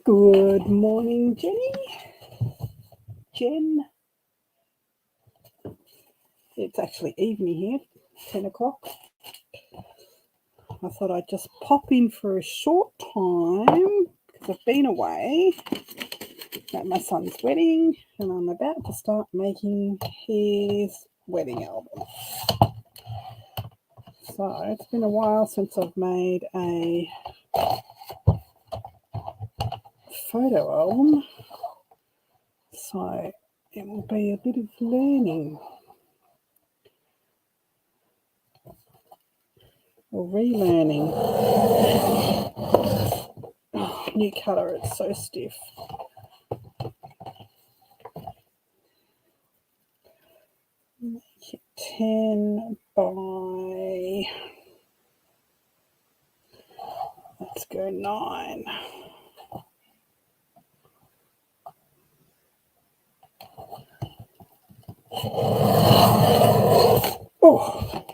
Good morning, Jenny. Jen. It's actually evening here, 10 o'clock. I thought I'd just pop in for a short time because I've been away at my son's wedding and I'm about to start making his wedding album. So it's been a while since I've made a photo album. So it will be a bit of learning or relearning. New colour, it's so stiff. Make it 10 by, let's go 9. Oh.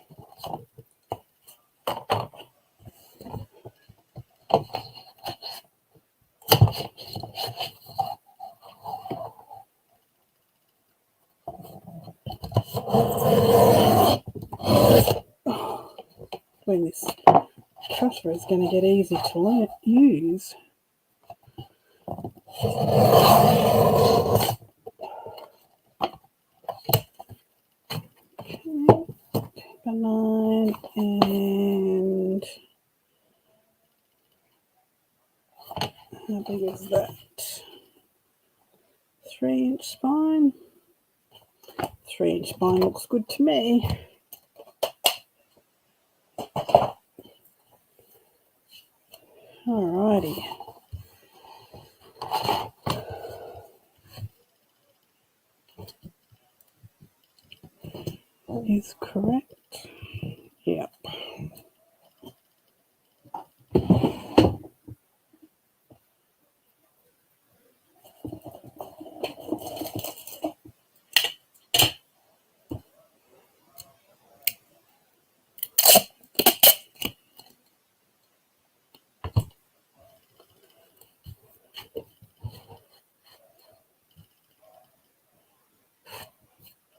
When this cutter is going to get easy to use. Okay, 9 and how big is that? 3-inch spine. 3-inch spine looks good to me. Alrighty. Is correct. Yep.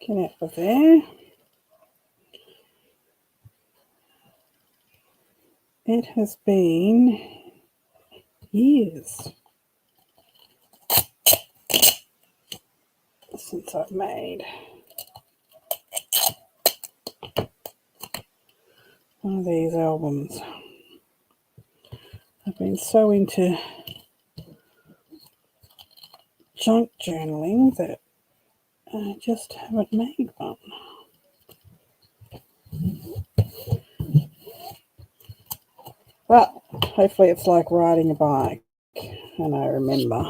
Get out of there. It has been years since I've made one of these albums. I've been so into junk journaling that I just haven't made one. Well, hopefully it's like riding a bike and I remember.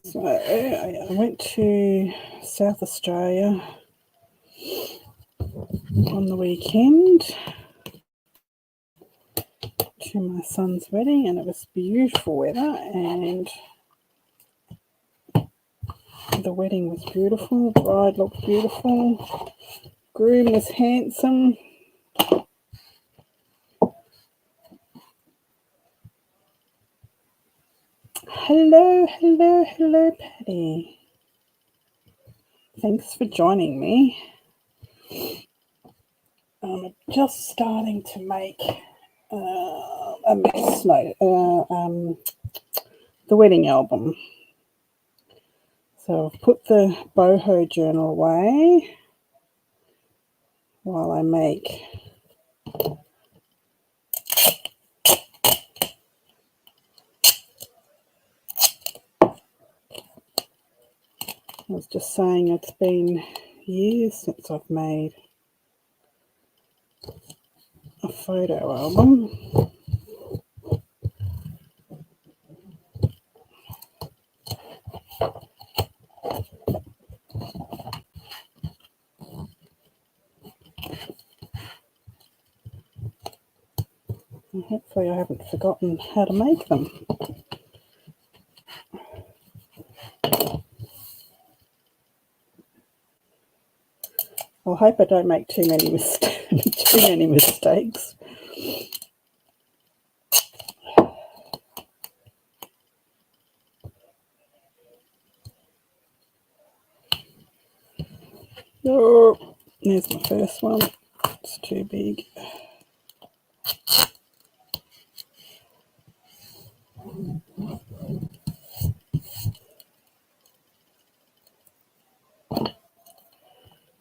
So I went to South Australia on the weekend to my son's wedding and it was beautiful weather and the wedding was beautiful, the bride looked beautiful, groom was handsome. Hello, Patty. Thanks for joining me. I'm just starting to make a mess. No, the wedding album. So I've put the boho journal away while I make I was just saying it's been years since I've made a photo album. And hopefully I haven't forgotten how to make them. I hope I don't make too many mistakes. Oh, there's my first one. It's too big.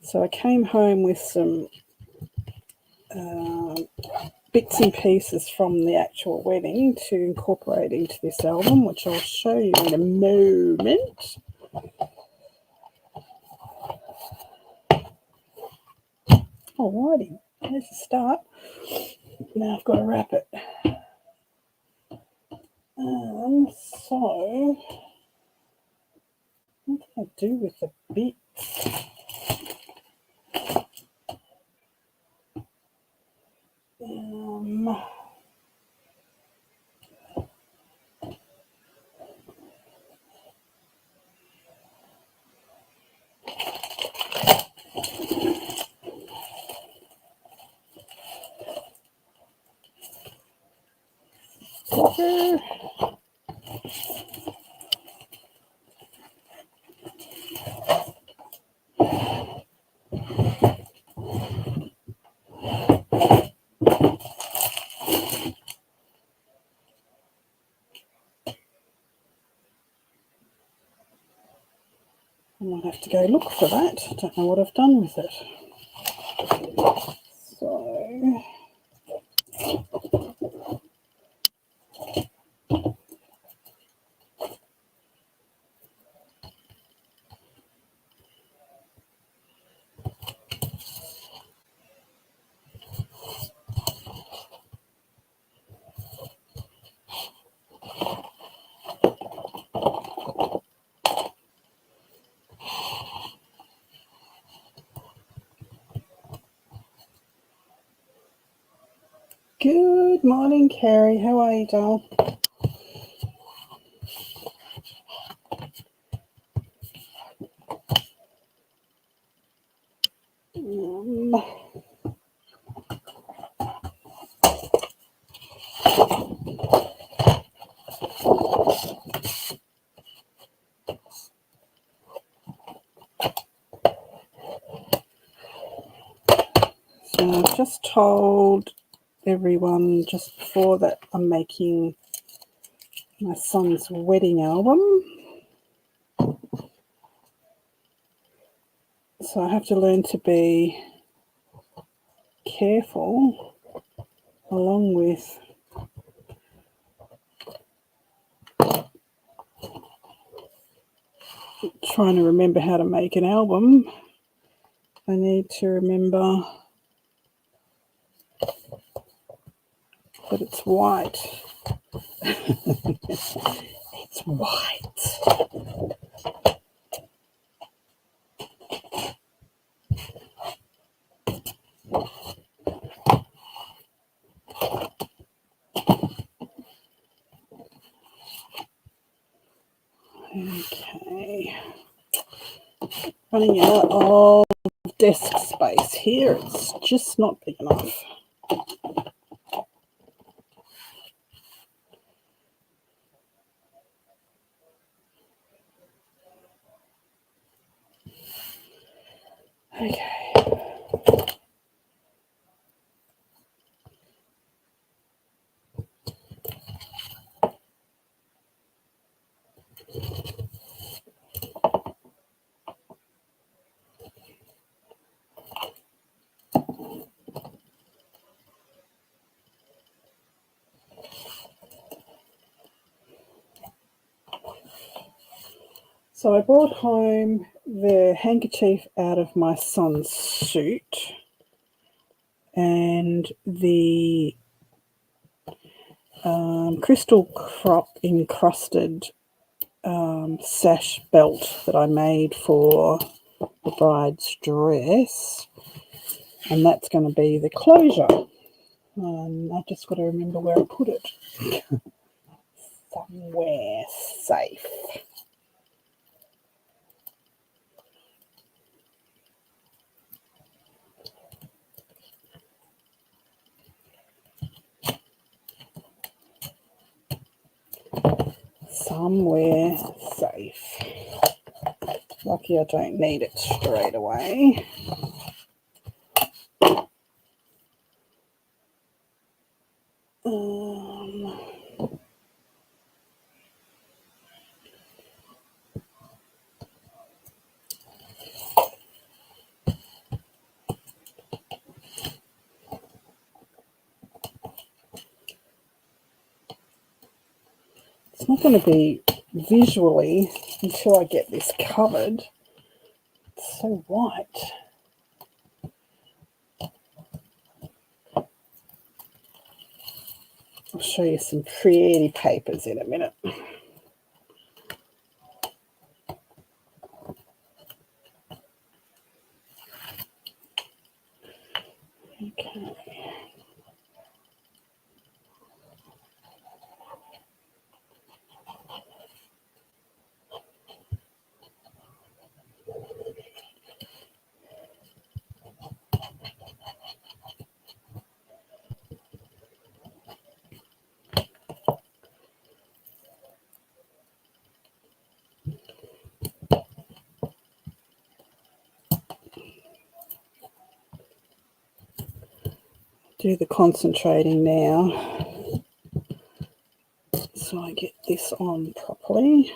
So I came home with some bits and pieces from the actual wedding to incorporate into this album, which I'll show you in a moment. Alrighty, there's the start. Now I've got to wrap it. So, what do I do with the bits? I might have to go look for that. I don't know what I've done with it. So, good morning, Carrie. How are you, doll? So I've just told everyone just before that I'm making my son's wedding album. So I have to learn to be careful along with trying to remember how to make an album. I need to remember that it's white. It's white. Okay. Running out of desk space here. It's just not big enough. Okay. So I brought home the handkerchief out of my son's suit and the crystal crop encrusted sash belt that I made for the bride's dress, and that's going to be the closure. I've just got to remember where I put it. Somewhere safe. Somewhere safe. Lucky I don't need it straight away. It's not going to be visually until I get this covered. It's so white. I'll show you some pretty papers in a minute. Okay. Do the concentrating now so I get this on properly.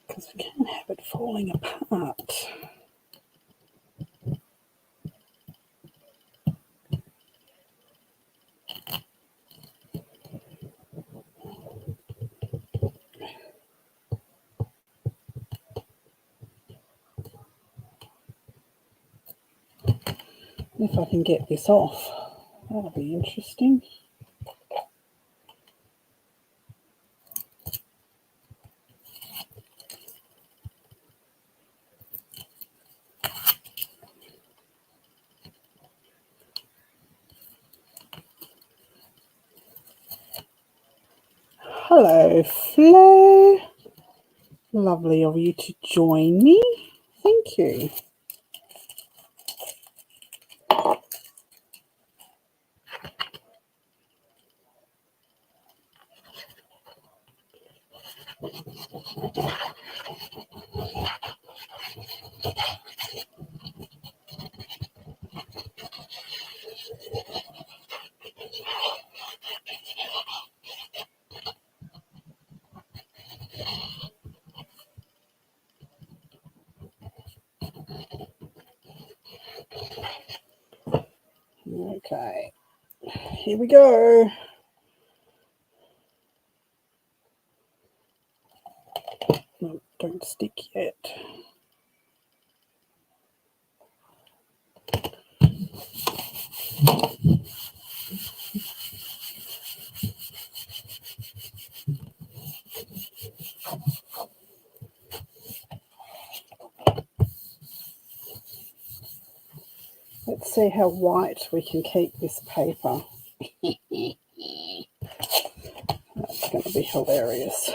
Because I can't have it falling apart. If I can get this off, that'll be interesting. Hello, Flo. Lovely of you to join me. Thank you. Okay, here we go. No, don't stick yet. Let's see how white we can keep this paper. That's going to be hilarious.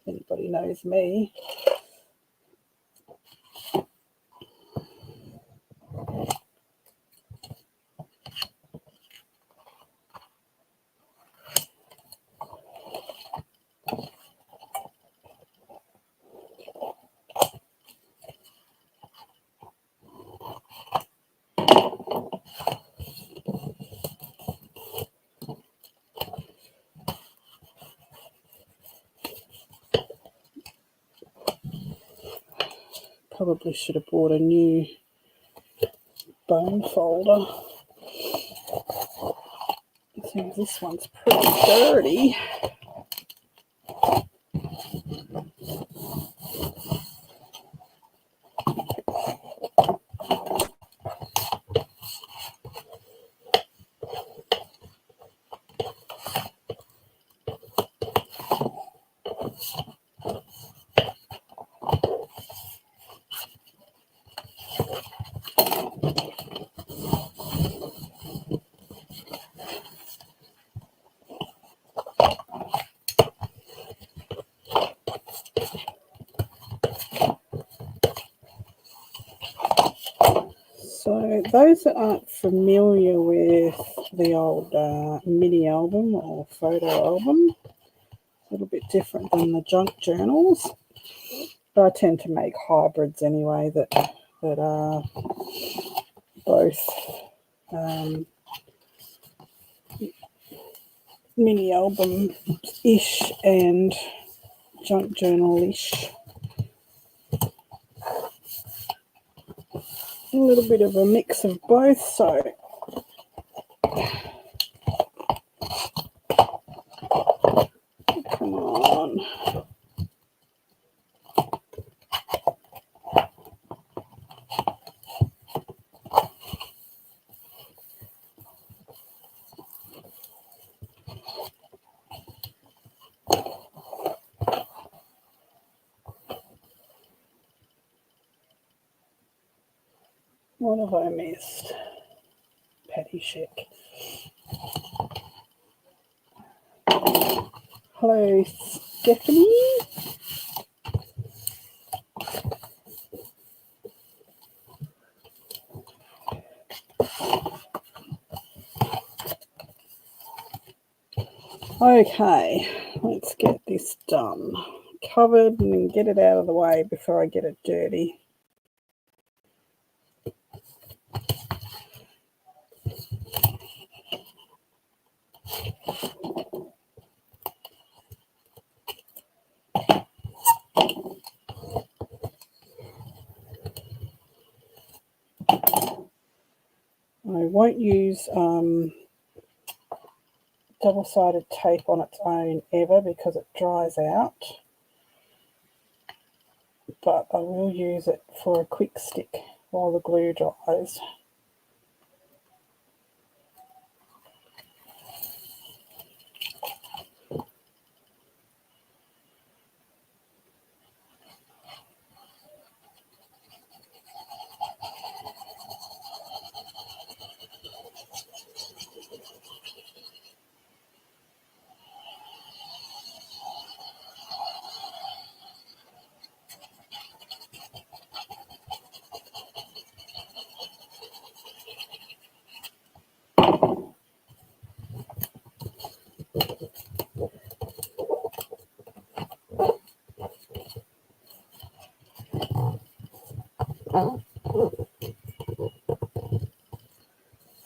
Anybody knows me. Probably should have bought a new bone folder. I think this one's pretty dirty. So those that aren't familiar with the old mini album or photo album, a little bit different than the junk journals. But I tend to make hybrids anyway that are both mini album-ish and junk journal-ish. A little bit of a mix of both, so come on. What have I missed? Patty Sheck. Hello, Stephanie. Okay, let's get this done. Covered and get it out of the way before I get it dirty. I won't use double-sided tape on its own ever because it dries out, but I will use it for a quick stick while the glue dries.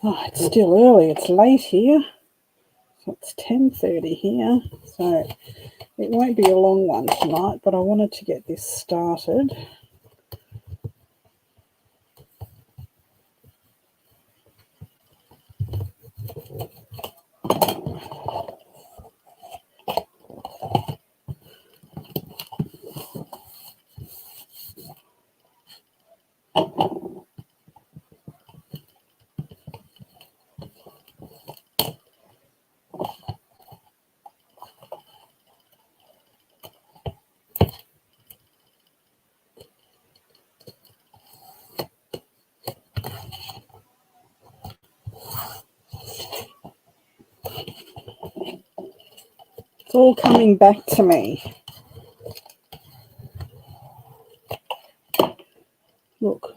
Oh, it's still early. It's late here. So it's 10:30 here. So it won't be a long one tonight, but I wanted to get this started. It's all coming back to me. Look,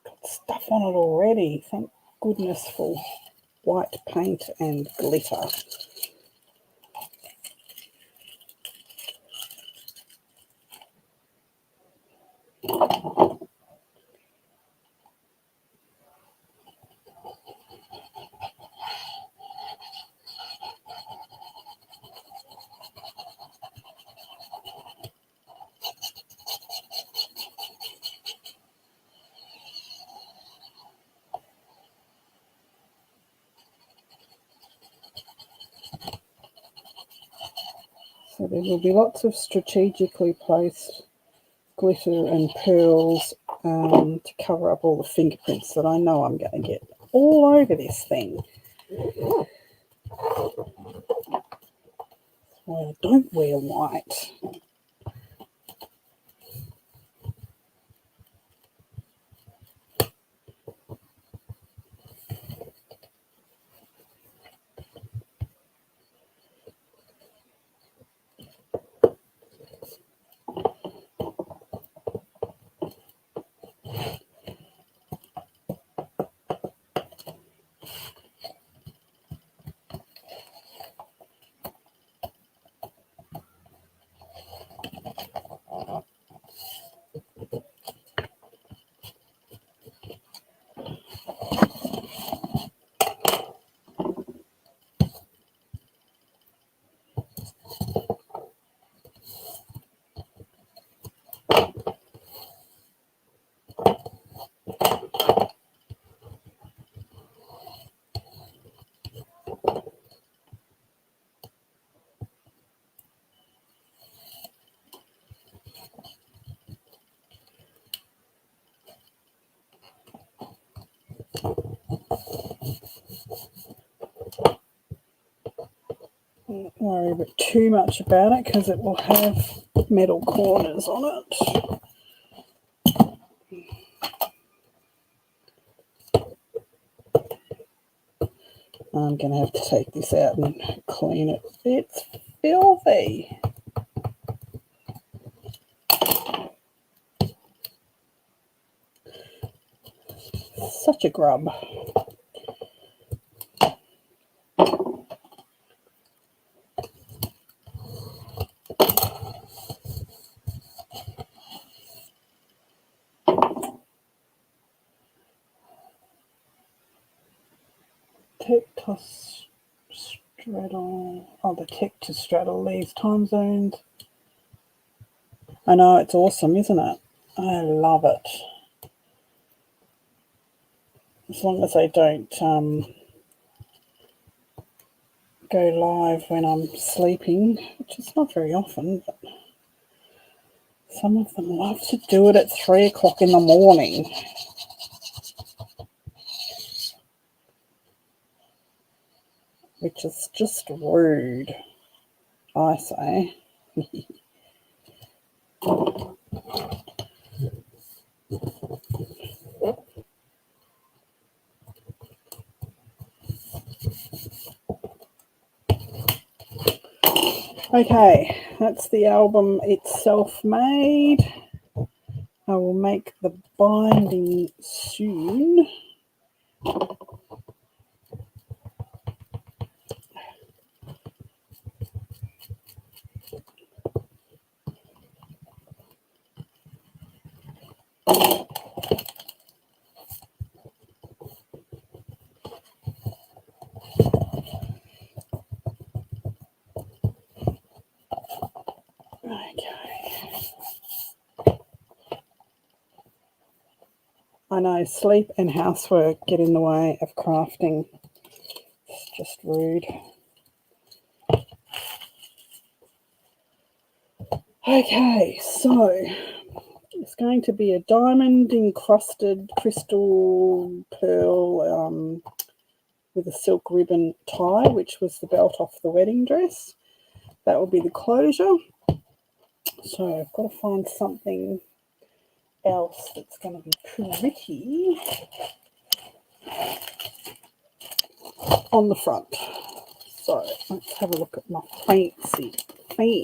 got stuff on it already. Thank goodness for white paint and glitter. So there will be lots of strategically placed glitter and pearls to cover up all the fingerprints that I know I'm going to get all over this thing. Well, don't wear white. Don't worry about too much about it because it will have metal corners on it. I'm going to have to take this out and clean it. It's filthy. Such a grub. Tectostraddle. Oh, the Tectostraddle, these time zones. I know, it's awesome, isn't it? I love it. As long as I don't go live when I'm sleeping, which is not very often, but some of them love to do it at 3 o'clock in the morning. Which is just rude, I say. Okay, that's the album itself made. I will make the binding soon. I know, sleep and housework get in the way of crafting. It's just rude. Okay, so it's going to be a diamond encrusted crystal pearl with a silk ribbon tie, which was the belt off the wedding dress. That will be the closure. So I've got to find something else that's going to be pretty on the front. So let's have a look at my fancy. I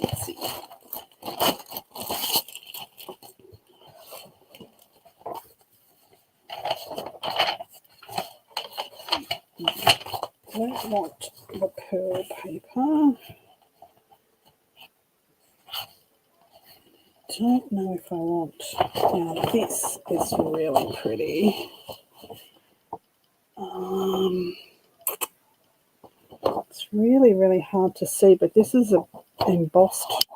don't want the pearl paper. Don't know if I want. Now this is really pretty. It's really hard to see, but this is a embossed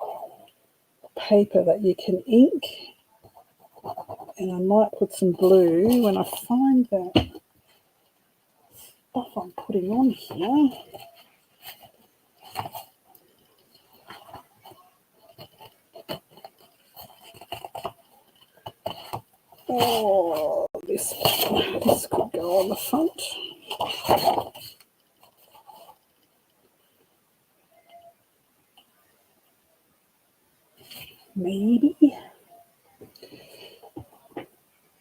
paper that you can ink, and I might put some blue when I find that stuff I'm putting on here. Oh, this could go on the front. Maybe.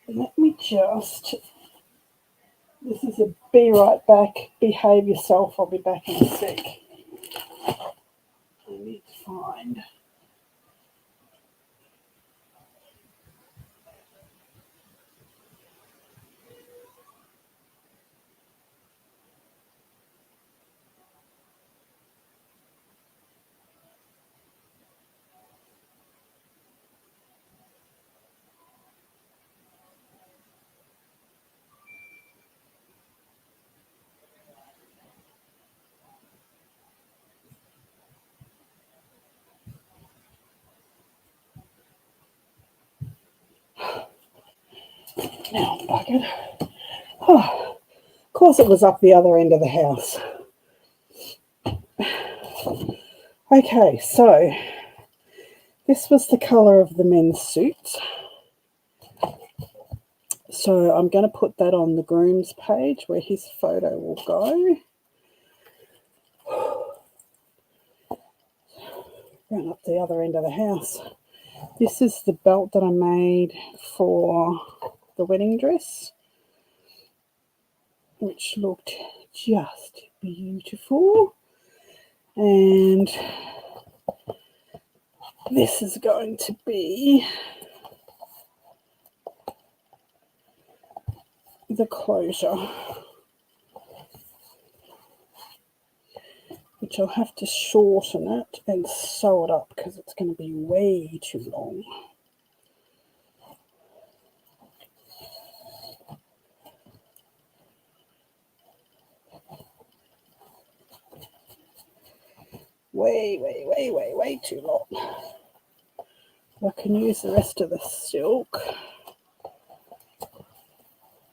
Let me just... This is a be right back, behave yourself, I'll be back in a sec. I need to find... Now I'm buggered. Oh, of course it was up the other end of the house. Okay, so this was the colour of the men's suits. So I'm going to put that on the groom's page where his photo will go. Run up the other end of the house. This is the belt that I made for the wedding dress, which looked just beautiful. And this is going to be the closure, which I'll have to shorten it and sew it up because it's going to be way too long. Way too long. I can use the rest of the silk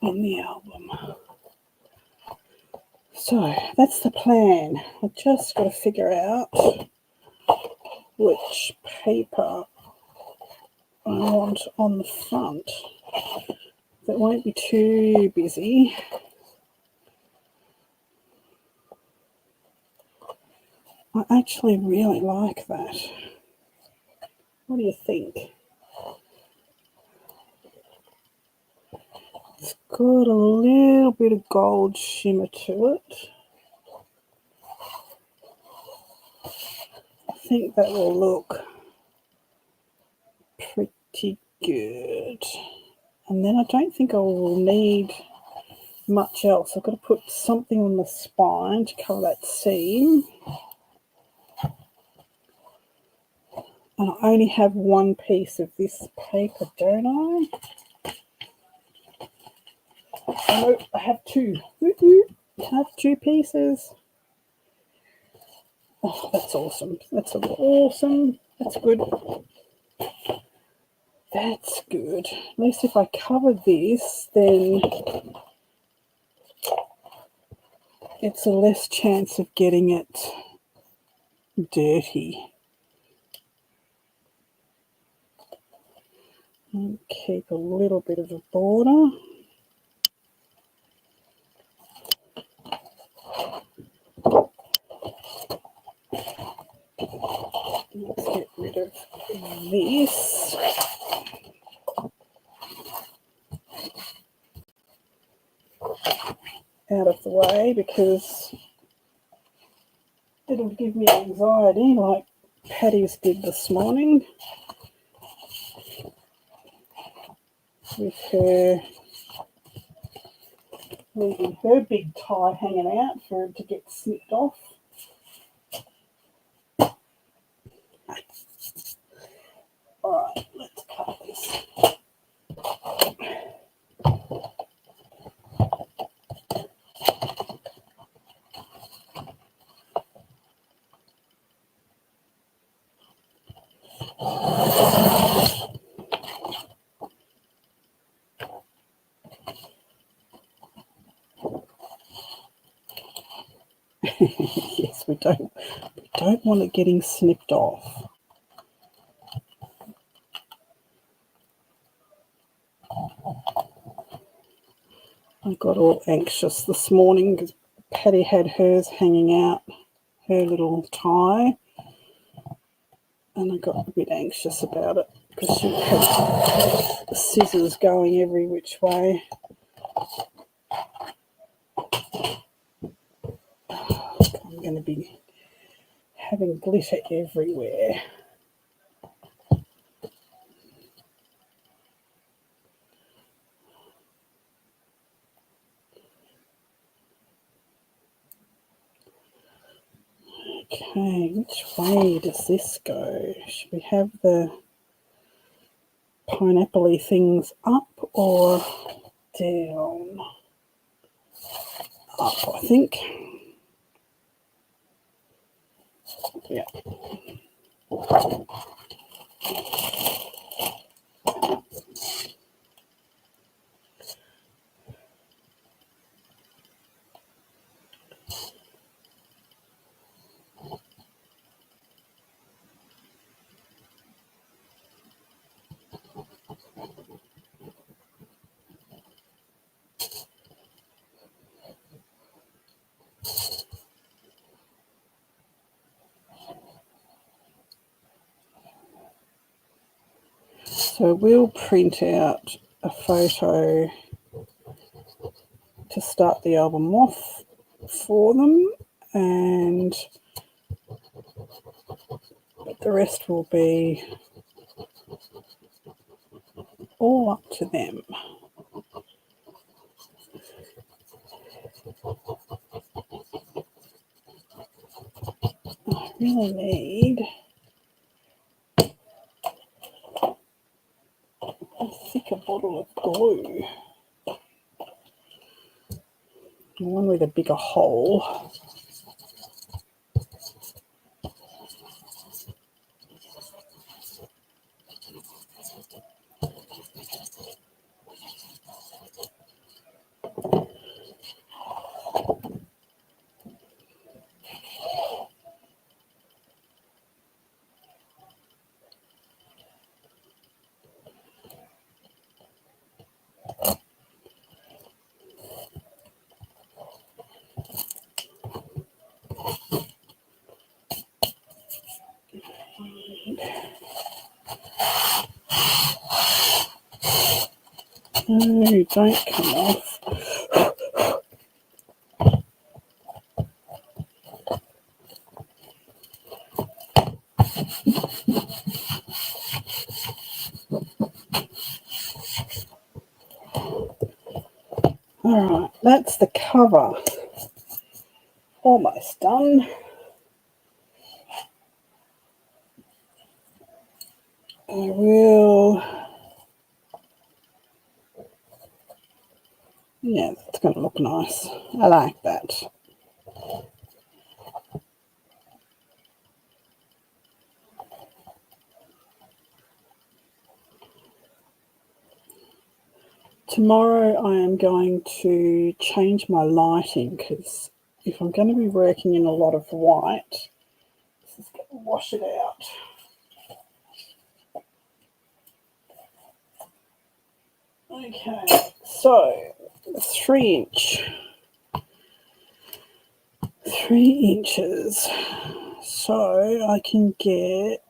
in the album. So that's the plan. I've just got to figure out which paper I want on the front that won't be too busy. I actually really like that. What do you think? It's got a little bit of gold shimmer to it. I think that will look pretty good. And then I don't think I will need much else. I've got to put something on the spine to cover that seam. And I only have one piece of this paper, don't I? Oh, I have two. I have two pieces. Oh, that's awesome. That's awesome. That's good. That's good. At least if I cover this, then it's a less chance of getting it dirty. And keep a little bit of a border. Let's get rid of this. Out of the way because it'll give me anxiety like Patty's did this morning with her leaving her big tie hanging out for it to get snipped off. Alright, let's cut this. Yes, we don't want it getting snipped off. I got all anxious this morning because Patty had hers hanging out, her little tie, and I got a bit anxious about it because she had the scissors going every which way. I'm going to be having glitter everywhere. Okay, which way does this go? Should we have the pineapple-y things up or down? Up, I think. Yeah. So we'll print out a photo to start the album off for them, and the rest will be all up to them. I really need a thicker bottle of glue, one with a bigger hole. No, don't come off. Alright, that's the cover. Almost done. I will, yeah, that's going to look nice. I like that. Tomorrow I am going to change my lighting because if I'm going to be working in a lot of white, this is going to wash it out. Okay, so 3 inch. 3 inches. So I can get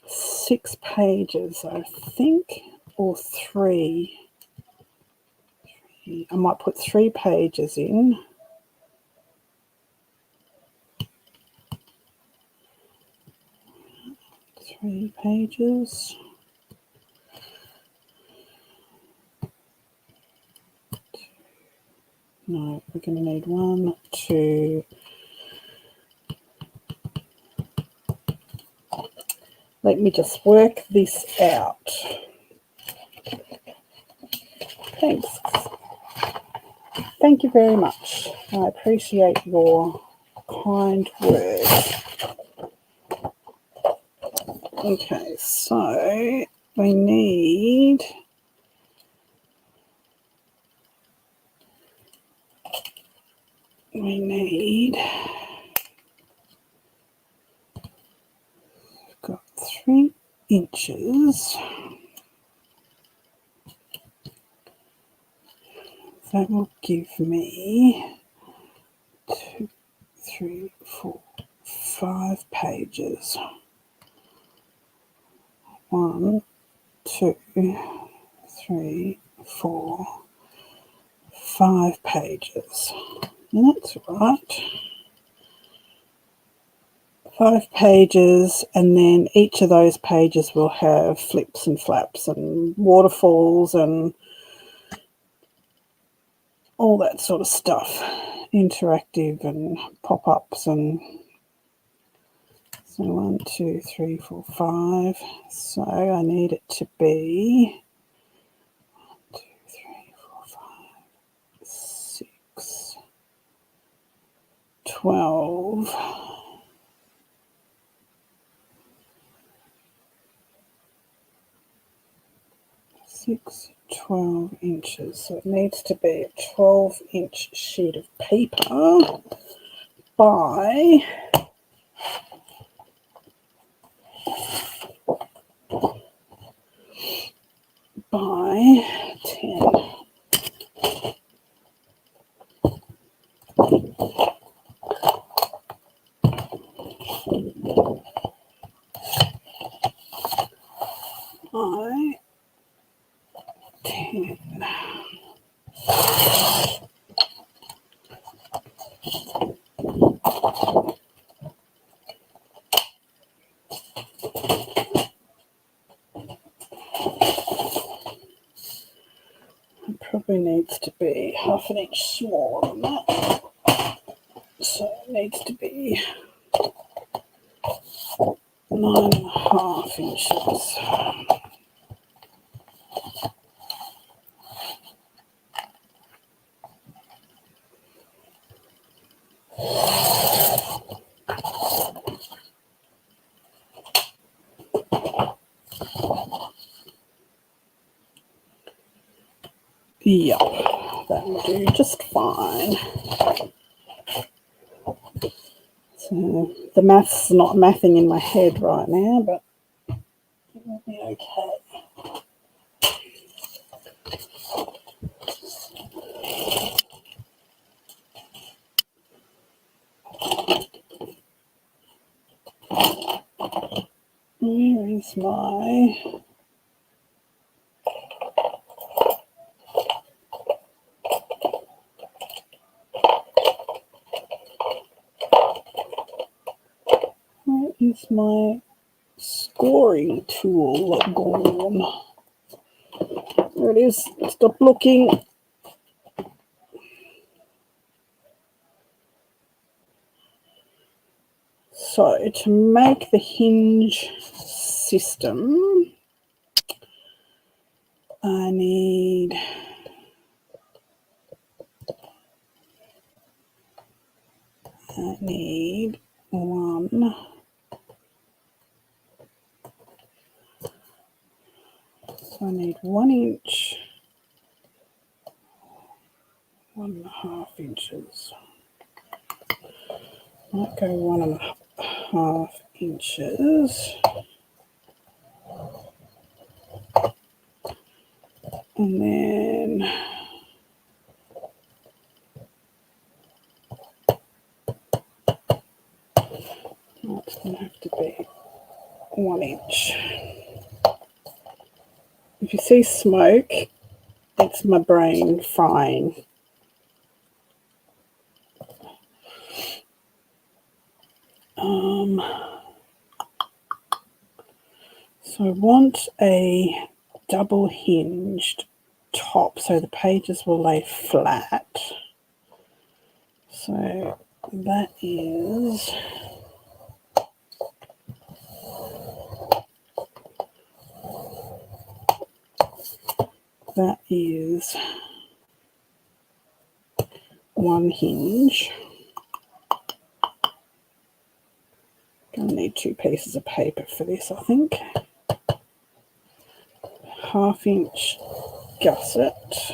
6 pages, I think, or 3. I might put 3 pages in. Three pages. No, we're going to need 1, 2. Let me just work this out. Thanks. Thank you very much. I appreciate your kind words. Okay, so we need got 3 inches. That will give me 2, 3, 4, 5 pages. 1, 2, 3, 4, 5 pages. And that's right. 5 pages, and then each of those pages will have flips and flaps and waterfalls and all that sort of stuff, interactive and pop-ups. And so 1, 2, 3, 4, 5. So I need it to be 1, 2, 3, 4, 5, 6, 12. 6, 12 inches. So it needs to be a 12-inch sheet of paper by 10. By 10. It probably needs to be half an inch smaller than that. So it needs to be 9.5 inches. Yep, that will do just fine. So the math's not mathing in my head right now, but it will be okay. Where is my... Where is my scoring tool gone? There it is. Stop looking. So to make the hinge system, I need one. So I need 1 inch, 1.5 inches. Might go 1.5 inches. And then it's going to have to be 1 inch. If you see smoke, it's my brain frying. So I want a double hinged top so the pages will lay flat. So that is that is 1 hinge. Gonna need 2 pieces of paper for this, I think. 1/2 inch gusset.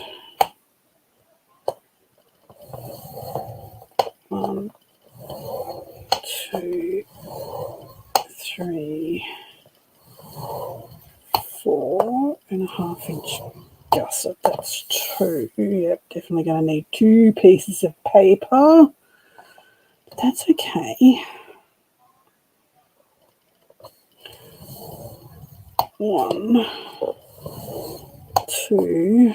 1, 2, 3, 4.5 inch gusset. That's 2. Yep, definitely going to need 2 pieces of paper. That's okay. 1, 2,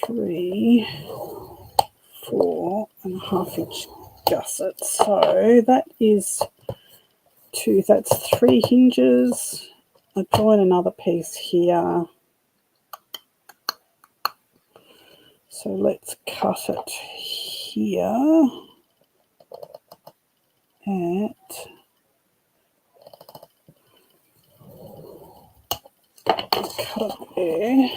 3, 4.5 inch gusset. So that is 2. That's 3 hinges. I join another piece here. So let's cut it here at cut it there.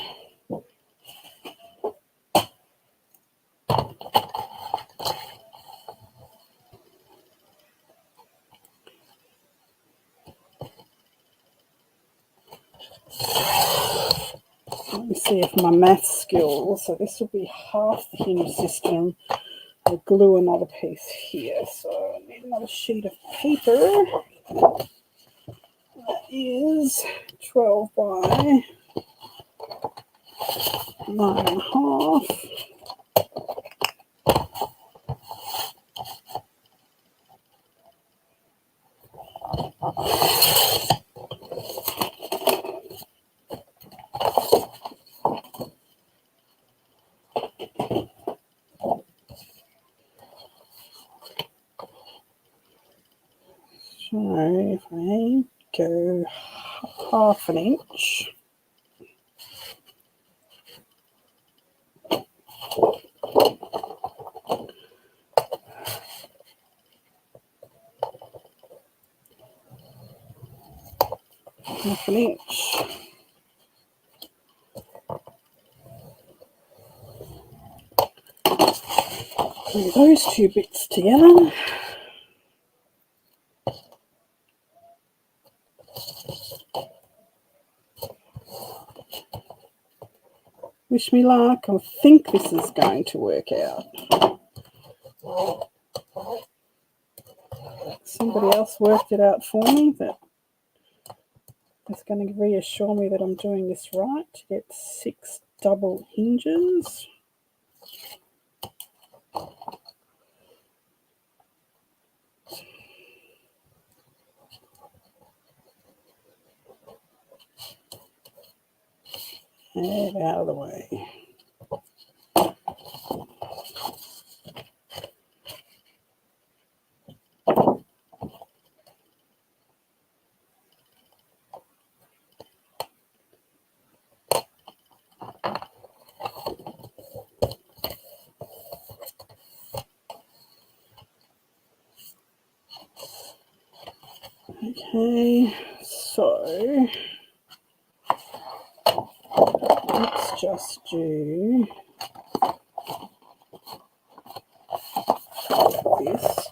Let me see if my math skills, so this will be half the hinge system. I'll glue another piece here, so I need another sheet of paper. That is 12 by 9.5. So if I go half an inch, half an inch. Glue those 2 bits together. Wish me luck. I think this is going to work out. Somebody else worked it out for me that is going to reassure me that I'm doing this right to get 6 double hinges. And out of the way. Okay, so let's just do this.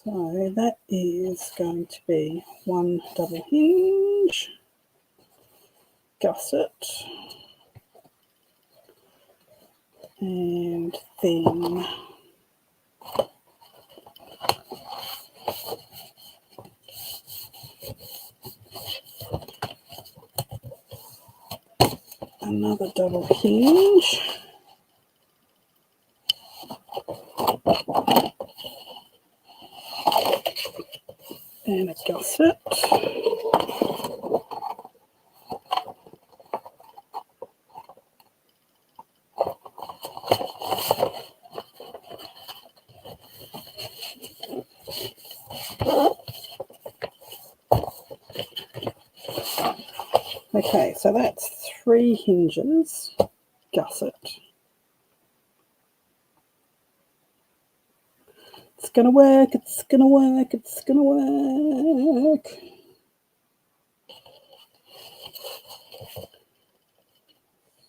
So that is going to be 1 double hinge, gusset, and then another double hinge, and a gusset. Okay, so that's 3 hinges, gusset. It's going to work, it's going to work, it's going to work.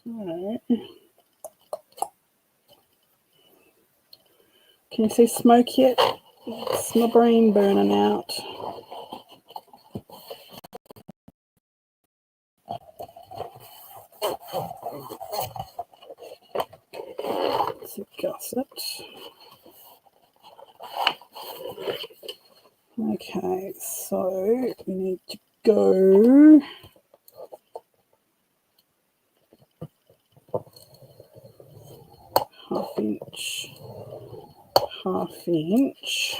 All right. Can you see smoke yet? It's my brain burning out. It's a gusset. Okay, so we need to go half inch.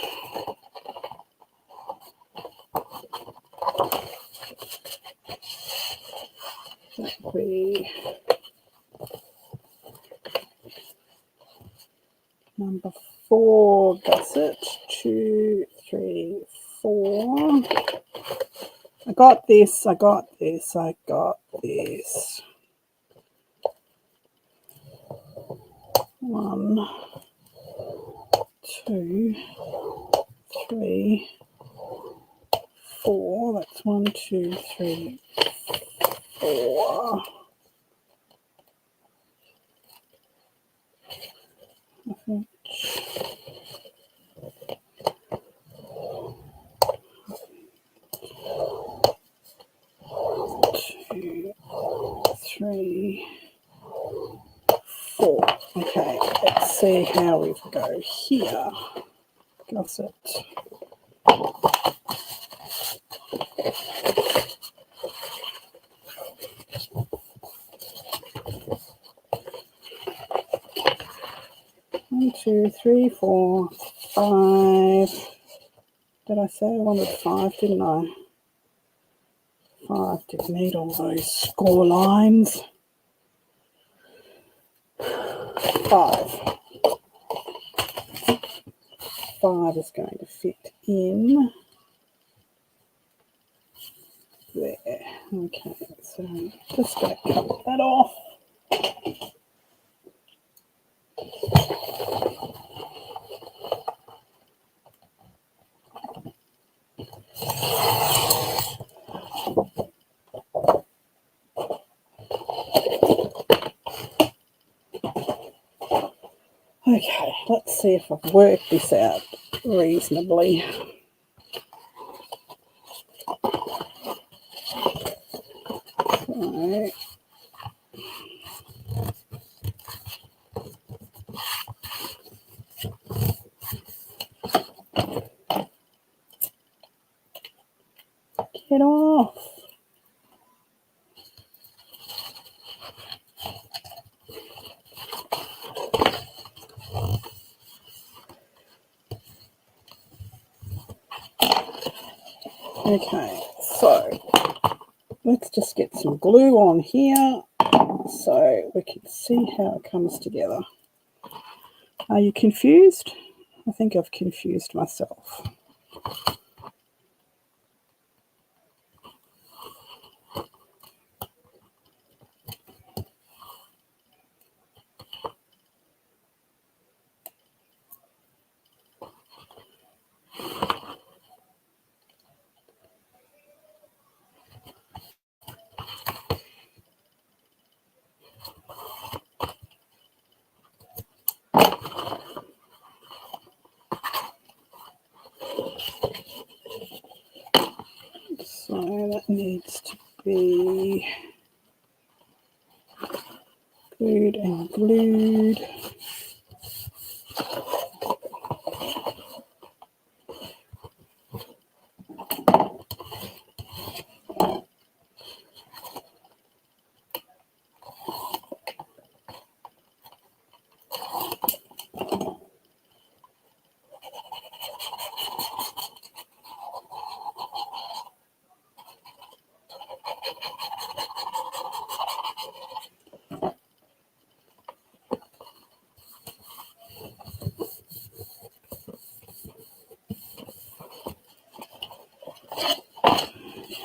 That would be number 4 gusset. 2, 3, 4. I got this. 1, 2, 3, 4. That's 1, 2, 3, 4. I think. 2, 3, 4. Okay, let's see how we go here. Gusset. One, 2, 3, 4, 5. Did I say I wanted 5, didn't I? 5. Didn't need all those score lines. 5. 5 is going to fit in there. Okay, so just going to cut that off. Okay, let's see if I've worked this out reasonably. So, get off. Okay, so let's just get some glue on here so we can see how it comes together. Are you confused? I think I've confused myself. So that needs to be glued and glued.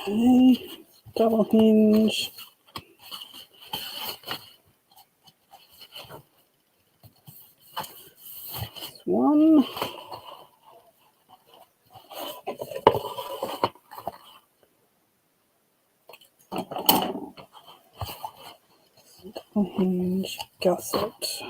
Okay, double hinge. One. Double hinge gusset.